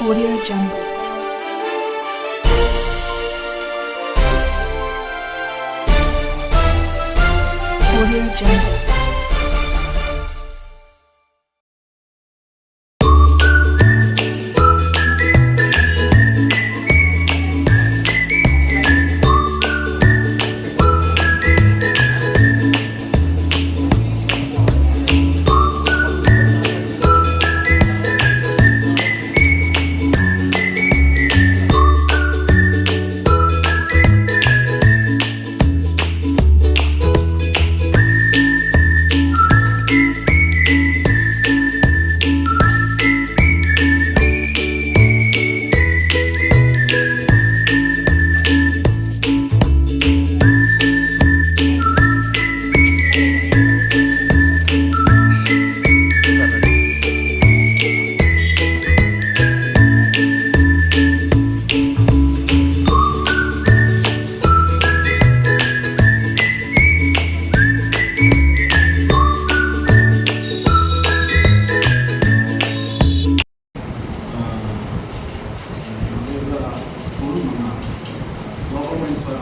Audio Jungle. Audio Jungle.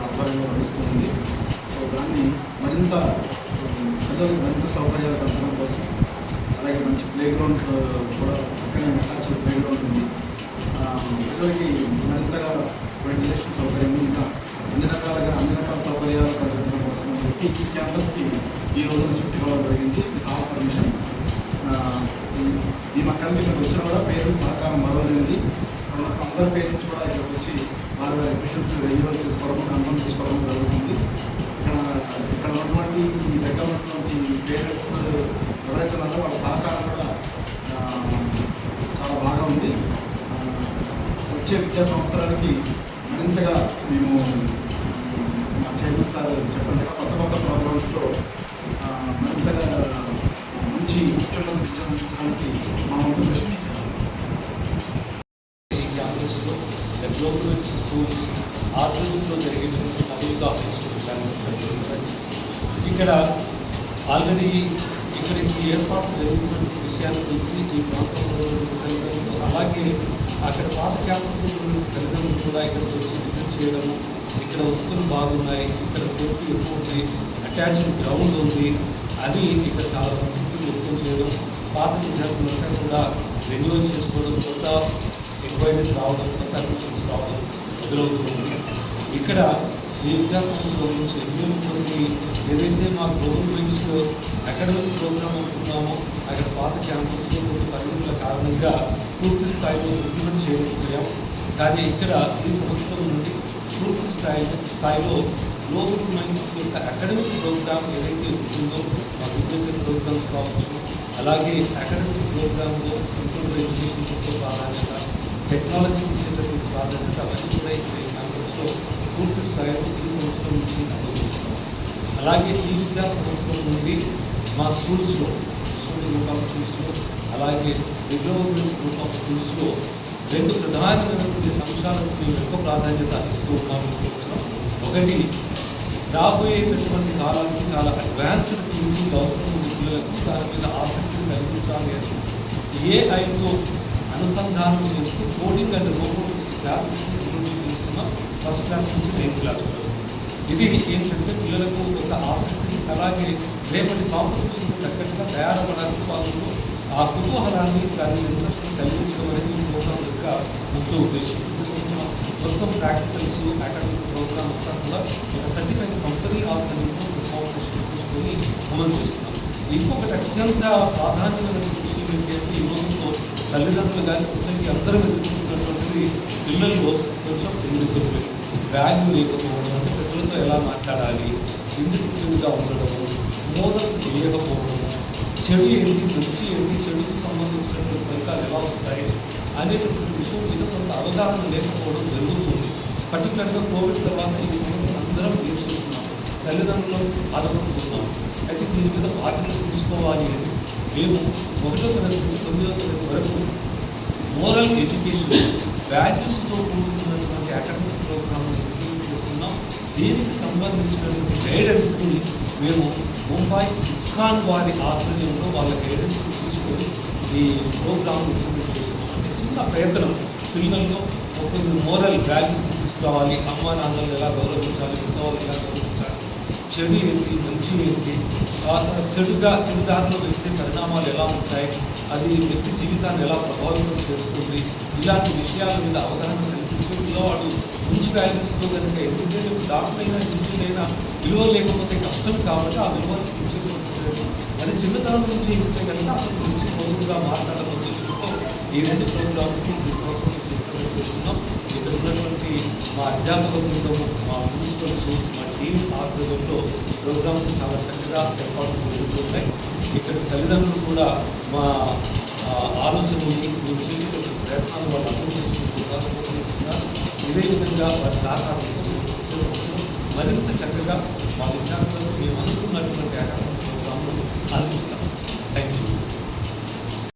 ఆధ్వర్యంలో నడుస్తుంది. దాన్ని మరింత పిల్లలకు మరింత సౌకర్యాలు పెంచడం కోసం, అలాగే మంచి ప్లే గ్రౌండ్ కూడా పక్కనే అటాచ్డ్ ప్లే గ్రౌండ్ ఉంది. పిల్లలకి మరింతగా వెంటిలేషన్ సౌకర్యం, ఇంకా అన్ని రకాల సౌకర్యాలు కల్పించడం కోసం చెప్పి ఈ క్యాంపస్కి ఈ రోజున షిఫ్ట్ కావడం జరిగింది విత్ ఆల్ పర్మిషన్స్. ఈ అక్కడి నుంచి ఇక్కడికి వచ్చినా కూడా పేరెంట్స్ సహకారం మరవలేనిది. అందరు పేరెంట్స్ కూడా ఇక్కడికి వచ్చి వారి అడ్మిషన్స్ రెన్యువల్ చేసుకోవడం, కన్ఫర్మ్ చేసుకోవడం జరుగుతుంది. ఇక్కడ ఉన్నటువంటి ఈ దగ్గర ఉన్నటువంటి పేరెంట్స్ ఎవరైతే ఉన్నారో వాళ్ళ సహకారం కూడా చాలా బాగా ఉంది. వచ్చే విద్యా సంవత్సరానికి మరింతగా మేము మా చైర్మన్ సార్ చెప్పినట్టుగా కొత్త ప్రోగ్రామ్స్తో మరింతగా మంచి అత్యున్నత విద్య అందించడానికి మా వంతు కృషి చేస్తాం. ఈ క్యాంపస్లో గవర్నమెంట్ స్కూల్స్ ఆధ్వర్యంలో జరిగేటువంటి పబ్లిక్ ఆఫీస్ ఇక్కడ ఆల్రెడీ ఇక్కడ ఈ ఏర్పాటు జరుగుతున్న విషయాన్ని తెలిసి ఈ ప్రాంతంలో తల్లిదండ్రులు, అలాగే అక్కడ పాత క్యాంపస్ తల్లిదండ్రులు కూడా ఇక్కడికి వచ్చి విజిట్ చేయడము, ఇక్కడ వస్తువులు బాగున్నాయి, ఇక్కడ సేఫ్టీ ఎక్కువ ఉంది, అటాచ్డ్ గ్రౌండ్ ఉంది అని ఇక్కడ చాలా సంతృప్తిని వ్యక్తం చేయడం, పాత విద్యార్థులంతా కూడా రెన్యువల్ చేసుకోవడం, కొత్త ఎంక్వైరీస్ రావడం, కొత్త అడ్మిషన్స్ రావడం మొదలవుతుంది. ఇక్కడ ఈ విద్యా సంవత్సరం నుంచి మేము కొన్ని ఏదైతే మా గవర్నమెంట్స్ అకాడమిక్ ప్రోగ్రామ్ అనుకున్నామో అక్కడ పాత క్యాంపస్లో కొన్ని పరిమితుల కారణంగా పూర్తి స్థాయిలో ఇంప్లిమెంట్ చేయలేకపోయాం. కానీ ఇక్కడ ఈ సంవత్సరం నుండి పూర్తి స్థాయిలో గవర్నమెంట్స్ యొక్క అకాడమిక్ ప్రోగ్రామ్ ఏదైతే ఉంటుందో మా సిగ్నేచర్ ప్రోగ్రామ్స్ కావచ్చు, అలాగే అకాడమిక్ ప్రోగ్రాంలో కంప్యూటర్ ఎడ్యుకేషన్ ఇచ్చే ప్రాధాన్యత, టెక్నాలజీకి ఇచ్చేటటువంటి ప్రాధాన్యత అవన్నీ కూడా ఇక్కడ ఈ క్యాంపస్లో పూర్తి స్థాయిలో ఈ సంవత్సరం నుంచి అమలు చేస్తాం. అలాగే ఈ విద్యా సంవత్సరం నుండి మా స్కూల్స్లో, స్టూడెంట్ గ్రూప్ ఆఫ్ స్కూల్స్లో, అలాగే డెవలప్మెంట్ గ్రూప్ ఆఫ్ స్కూల్స్లో రెండు ప్రధానమైనటువంటి అంశాలకు మేము ఎక్కువ ప్రాధాన్యత ఇస్తూ ఉన్నాము ఈ సంవత్సరం. ఒకటి, రాబోయేటటువంటి కాలానికి చాలా అడ్వాన్స్డ్ థింకింగ్ అవసరం ఉంది పిల్లలకు, దాని మీద ఆసక్తిని కలిగించాలి అని ఏఐతో అనుసంధానం చేస్తూ కోడింగ్ అండ్ రోబోటిక్స్ క్లాసెస్ని ఇంట్రొడ్యూస్ చేస్తున్నాం ఫస్ట్ క్లాస్ నుంచి 9th క్లాస్ వరకు. ఇది ఏంటంటే పిల్లలకు ఒక ఆసక్తిని, అలాగే రేపటి కాంపిటీషన్కి తగ్గట్టుగా తయారవ్వడానికి వాళ్ళు ఆ కుతూహలాన్ని, దాని ఇంట్రెస్ట్ని కలిగించడం అనేది ఈ ప్రోగ్రామ్ యొక్క ముఖ్య ఉద్దేశం. ఈ సంవత్సరం మొత్తం ప్రాక్టికల్స్, అకాడమిక్ ప్రోగ్రామ్ అంతా కూడా ఒక సర్టిఫైడ్ కంపెనీ ఆధ్వర్యంలో కాంపిటీషన్ తీసుకొని అమలు చేస్తున్నాం. ఇంకొకటి అత్యంత ప్రాధాన్యమైన విషయం ఏంటంటే ఈ రోజుల్లో తల్లిదండ్రులు కానీ సొసైటీ అందరూ ఎదుర్కొంటున్నటువంటిది పిల్లల్లో కొంచెం ఇండిసిప్లిన్, వాల్యూ లేకపోవడం, అంటే పెద్దలతో ఎలా మాట్లాడాలి, ఇండిసిప్లిన్గా ఉండడము, మోరల్స్ తెలియకపోవడము, చెడు ఏంటి, మంచి ఏంటి, చెడుకు సంబంధించినటువంటి ఫలితాలు ఎలా వస్తాయి అనేటటువంటి విషయం మీద కొంత అవగాహన లేకపోవడం జరుగుతుంది. పర్టికులర్గా కోవిడ్ తర్వాత ఈ సమస్యను అందరం ఫేస్ చేస్తున్నాం, తల్లిదండ్రులు బాధపడుతున్నాం. అయితే దీని మీద బాధ్యత తీసుకోవాలి అని మేము 1వ తరగతి నుంచి 9వ తరగతి వరకు మోరల్ ఎడ్యుకేషన్, వాల్యూస్తో కూడుకున్నటువంటి అకాడమిక్ ప్రోగ్రామ్ని ఇంప్లిమెంట్ చేస్తున్నాం. దీనికి సంబంధించినటువంటి గైడెన్స్ని మేము ముంబై ఇస్కాన్ వారి ఆధ్వర్యంలో వాళ్ళ గైడెన్స్ తీసుకొని ఈ ప్రోగ్రామ్ ఇంప్లిమెంట్ చేస్తున్నాం. అంటే చిన్న ప్రయత్నం, పిల్లల్లో కొన్ని మోరల్ వాల్యూస్ తీసుకురావాలి. అమ్మా నాన్నలు ఎలా గౌరవించాలి, పెద్దవాళ్ళు ఎలా గౌరవించాలి, చెడు ఏంటి, మంచి ఏంటి, చెడు దారిలో వెళ్తే పరిణామాలు ఎలా ఉంటాయి, అది వ్యక్తి జీవితాన్ని ఎలా ప్రభావితం చేస్తుంది, ఇలాంటి విషయాల మీద అవగాహన కల్పిస్తూ పిల్లవాడు మంచి వాల్యూస్తో కనుక ఎదిగితే డాక్టర్ అయినా ఇంజనీర్ అయినా విలువలు లేకపోతే కష్టం కాబట్టి ఆ విలువలు ఇచ్చేటప్పుడు అది చిన్నతనం నుంచి ఇస్తే కనుక అతను మంచి పౌరుడుగా మాట్లాడాలన్న ఉద్దేశంతో ఈ 2 ప్రోగ్రామ్స్ని ఈ సంవత్సరం నుంచి ఇంప్లిమెంట్ చేస్తున్నాం. ఇక్కడ ఉన్నటువంటి మా అధ్యాపక బృందము, మా ప్రిన్సిపల్స్, మా టీం ఆధ్వర్యంలో ప్రోగ్రామ్స్ చాలా చక్కగా ఏర్పాటు జరుగుతున్నాయి. ఇక్కడ తల్లిదండ్రులు కూడా మా ఆలోచనల్ని మేము చేసేటువంటి ప్రయత్నాలు వాళ్ళు అర్థం చేసుకుంటున్నారు, చేస్తున్నారు. ఇదే విధంగా వారి సహకారంతో వచ్చే సంవత్సరం మరింత చక్కగా మా విద్యార్థులకు మేము అనుకున్నటువంటి ప్రోగ్రాంలు అందిస్తాం.